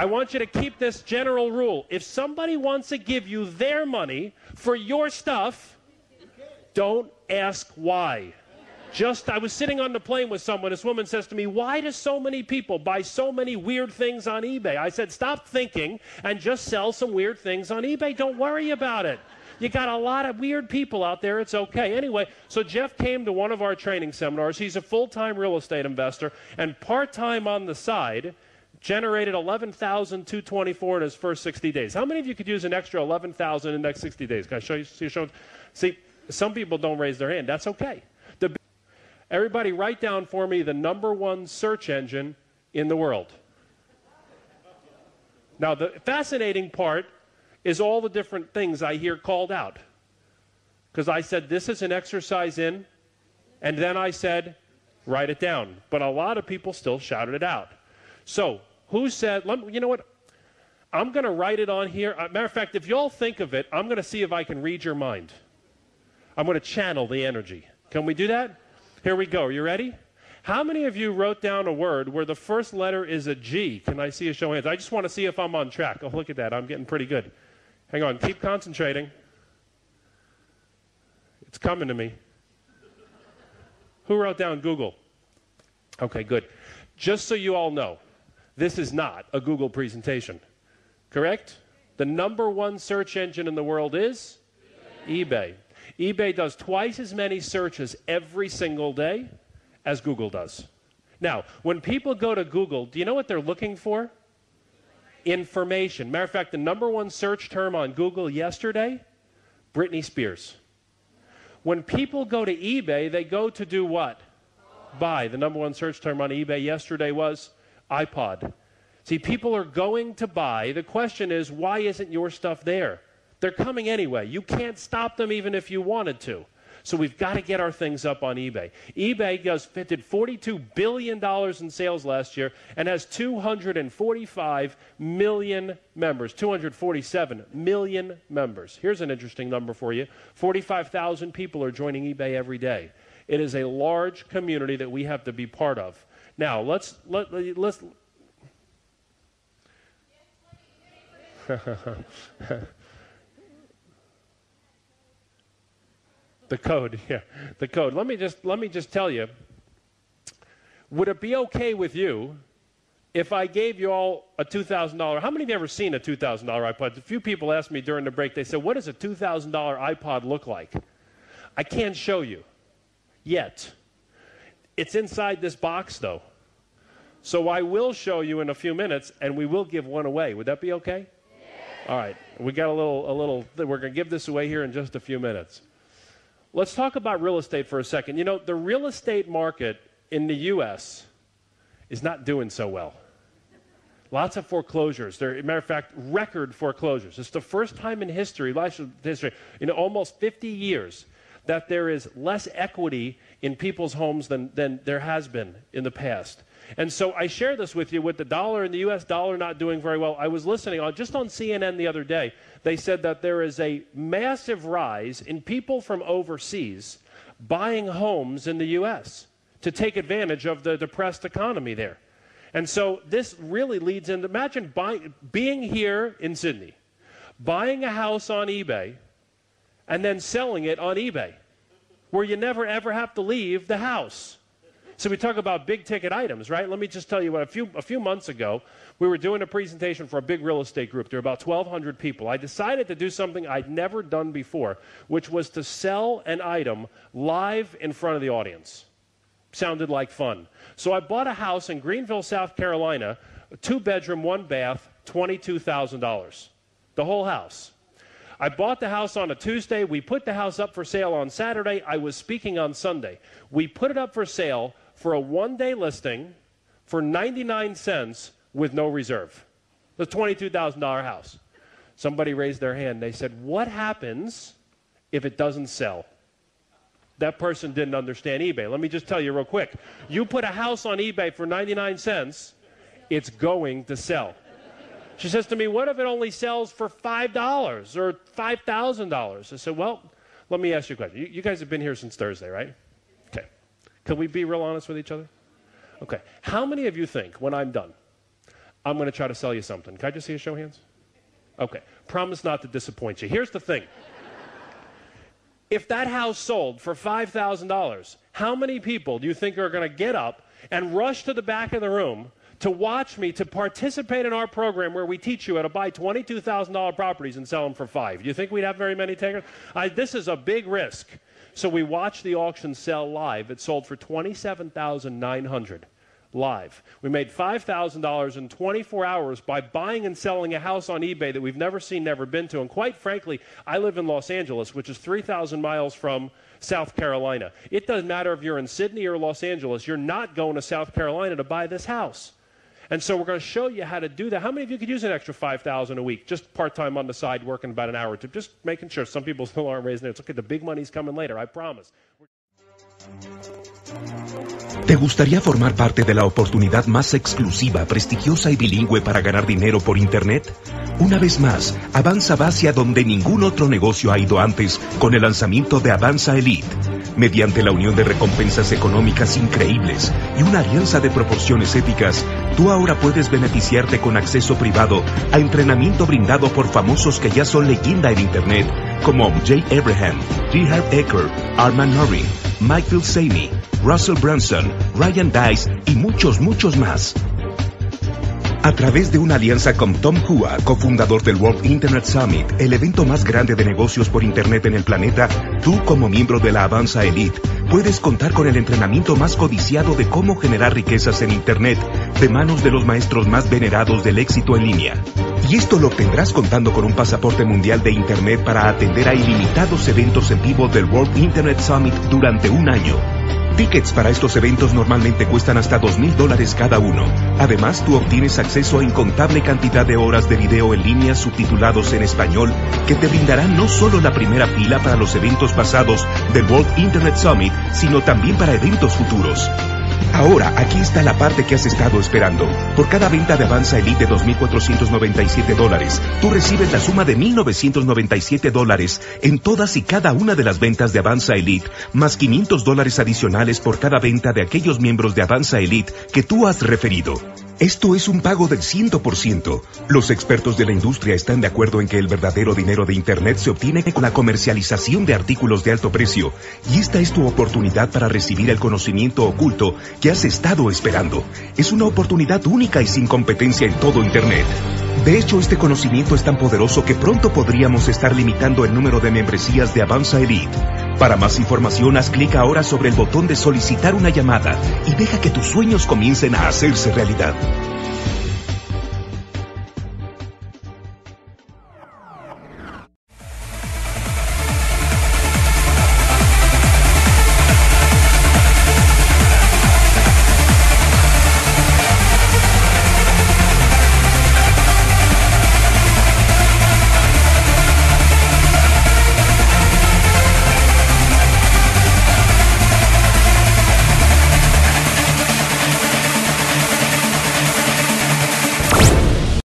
I want you to keep this general rule. If somebody wants to give you their money for your stuff, don't ask why. I was sitting on the plane with someone. This woman says to me, why do so many people buy so many weird things on eBay? I said, stop thinking and just sell some weird things on eBay. Don't worry about it. You got a lot of weird people out there. It's okay. Anyway, so Jeff came to one of our training seminars. He's a full-time real estate investor and part-time on the side, generated $11,224 in his first 60 days. How many of you could use an extra $11,000 in the next 60 days? Can I show you? See, some people don't raise their hand. That's okay. Everybody write down for me the #1 search engine in the world. Now, the fascinating part is all the different things I hear called out. Because I said, this is an exercise in, and then I said, write it down. But a lot of people still shouted it out. So, who said, you know what? I'm going to write it on here. Matter of fact, if you all think of it, I'm going to see if I can read your mind. I'm going to channel the energy. Can we do that? Here we go. Are you ready? How many of you wrote down a word where the first letter is a G? Can I see a show of hands? I just want to see if I'm on track. Oh, look at that. I'm getting pretty good. Hang on. Keep concentrating. It's coming to me. Who wrote down Google? Okay, good. Just so you all know, this is not a Google presentation. Correct? The #1 search engine in the world is eBay. eBay does twice as many searches every single day as Google does. Now, when people go to Google, do you know what they're looking for? Information. Matter of fact, the #1 search term on Google yesterday, Britney Spears. When people go to eBay, they go to do what? Buy. The #1 search term on eBay yesterday was iPod. See, people are going to buy. The question is, why isn't your stuff there? They're coming anyway. You can't stop them even if you wanted to. So we've got to get our things up on eBay. eBay did $42 billion in sales last year and has 245 million members, 247 million members. Here's an interesting number for you. 45,000 people are joining eBay every day. It is a large community that we have to be part of. Now, let's The code, yeah, the code. Let me just tell you, would it be okay with you if I gave you all a $2,000? How many of you have ever seen a $2,000 iPod? A few people asked me during the break, they said, what does a $2,000 iPod look like? I can't show you yet. It's inside this box, though. So I will show you in a few minutes, and we will give one away. Would that be okay? Yeah. All right. We got a little, we're going to give this away here in just a few minutes. Let's talk about real estate for a second. You know, the real estate market in the U.S. is not doing so well. Lots of foreclosures. As a matter of fact, record foreclosures. It's the first time in history, in almost 50 years, that there is less equity in people's homes than there has been in the past. And so I share this with you with the dollar and the U.S. dollar not doing very well. I was listening just on CNN the other day. They said that there is a massive rise in people from overseas buying homes in the U.S. to take advantage of the depressed economy there. And so this really leads into, imagine being here in Sydney, buying a house on eBay, and then selling it on eBay, where you never ever have to leave the house. So we talk about big ticket items, right? Let me just tell you what, a few months ago, we were doing a presentation for a big real estate group. There were about 1,200 people. I decided to do something I'd never done before, which was to sell an item live in front of the audience. Sounded like fun. So I bought a house in Greenville, South Carolina, a 2-bedroom, 1-bath, $22,000. The whole house. I bought the house on a Tuesday. We put the house up for sale on Saturday. I was speaking on Sunday. We put it up for sale for a 1-day listing for 99 cents with no reserve. The $22,000 house. Somebody raised their hand. They said, what happens if it doesn't sell? That person didn't understand eBay. Let me just tell you real quick. You put a house on eBay for 99 cents, it's going to sell. She says to me, what if it only sells for $5 or $5,000? I said, well, let me ask you a question. You guys have been here since Thursday, right? Okay. Can we be real honest with each other? Okay. How many of you think, when I'm done, I'm going to try to sell you something. Can I just see a show of hands? Okay. Promise not to disappoint you. Here's the thing. If that house sold for $5,000, how many people do you think are going to get up and rush to the back of the room to watch me, to participate in our program where we teach you how to buy $22,000 properties and sell them for $5,000? Do you think we'd have very many takers? This is a big risk. So we watched the auction sell live. It sold for $27,900 live. We made $5,000 in 24 hours by buying and selling a house on eBay that we've never seen, never been to. And quite frankly, I live in Los Angeles, which is 3,000 miles from South Carolina. It doesn't matter if you're in Sydney or Los Angeles. You're not going to South Carolina to buy this house. And so we're going to show you how to do that. How many of you could use an extra $5,000 a week, just part-time on the side, working about an hour or two, just making sure? Some people still aren't raising it. It's okay, the big money's coming later, I promise. ¿Te gustaría formar parte de la oportunidad más exclusiva, prestigiosa y bilingüe para ganar dinero por Internet? Una vez más, Avanza va hacia donde ningún otro negocio ha ido antes con el lanzamiento de Avanza Elite. Mediante la unión de recompensas económicas increíbles y una alianza de proporciones épicas, tú ahora puedes beneficiarte con acceso privado a entrenamiento brindado por famosos que ya son leyenda en Internet, como Jay Abraham, G. Harv Eker, Armand Norrie, Mike Filsaime, Russell Brunson, Ryan Dice y muchos más. A través de una alianza con Tom Hua, cofundador del World Internet Summit, el evento más grande de negocios por Internet en el planeta, tú como miembro de la Avanza Elite, puedes contar con el entrenamiento más codiciado de cómo generar riquezas en Internet, de manos de los maestros más venerados del éxito en línea. Y esto lo obtendrás contando con un pasaporte mundial de Internet para atender a ilimitados eventos en vivo del World Internet Summit durante un año. Tickets para estos eventos normalmente cuestan hasta $2,000 cada uno. Además, tú obtienes acceso a incontable cantidad de horas de video en línea subtitulados en español que te brindarán no solo la primera fila para los eventos pasados del World Internet Summit, sino también para eventos futuros. Ahora, aquí está la parte que has estado esperando. Por cada venta de Avanza Elite de $2,497, tú recibes la suma de $1,997 en todas y cada una de las ventas de Avanza Elite, más $500 adicionales por cada venta de aquellos miembros de Avanza Elite que tú has referido. Esto es un pago del 100%. Los expertos de la industria están de acuerdo en que el verdadero dinero de Internet se obtiene con la comercialización de artículos de alto precio, y esta es tu oportunidad para recibir el conocimiento oculto que has estado esperando. Es una oportunidad única y sin competencia en todo Internet. De hecho, este conocimiento es tan poderoso que pronto podríamos estar limitando el número de membresías de Avanza Elite. Para más información, haz clic ahora sobre el botón de solicitar una llamada y deja que tus sueños comiencen a hacerse realidad.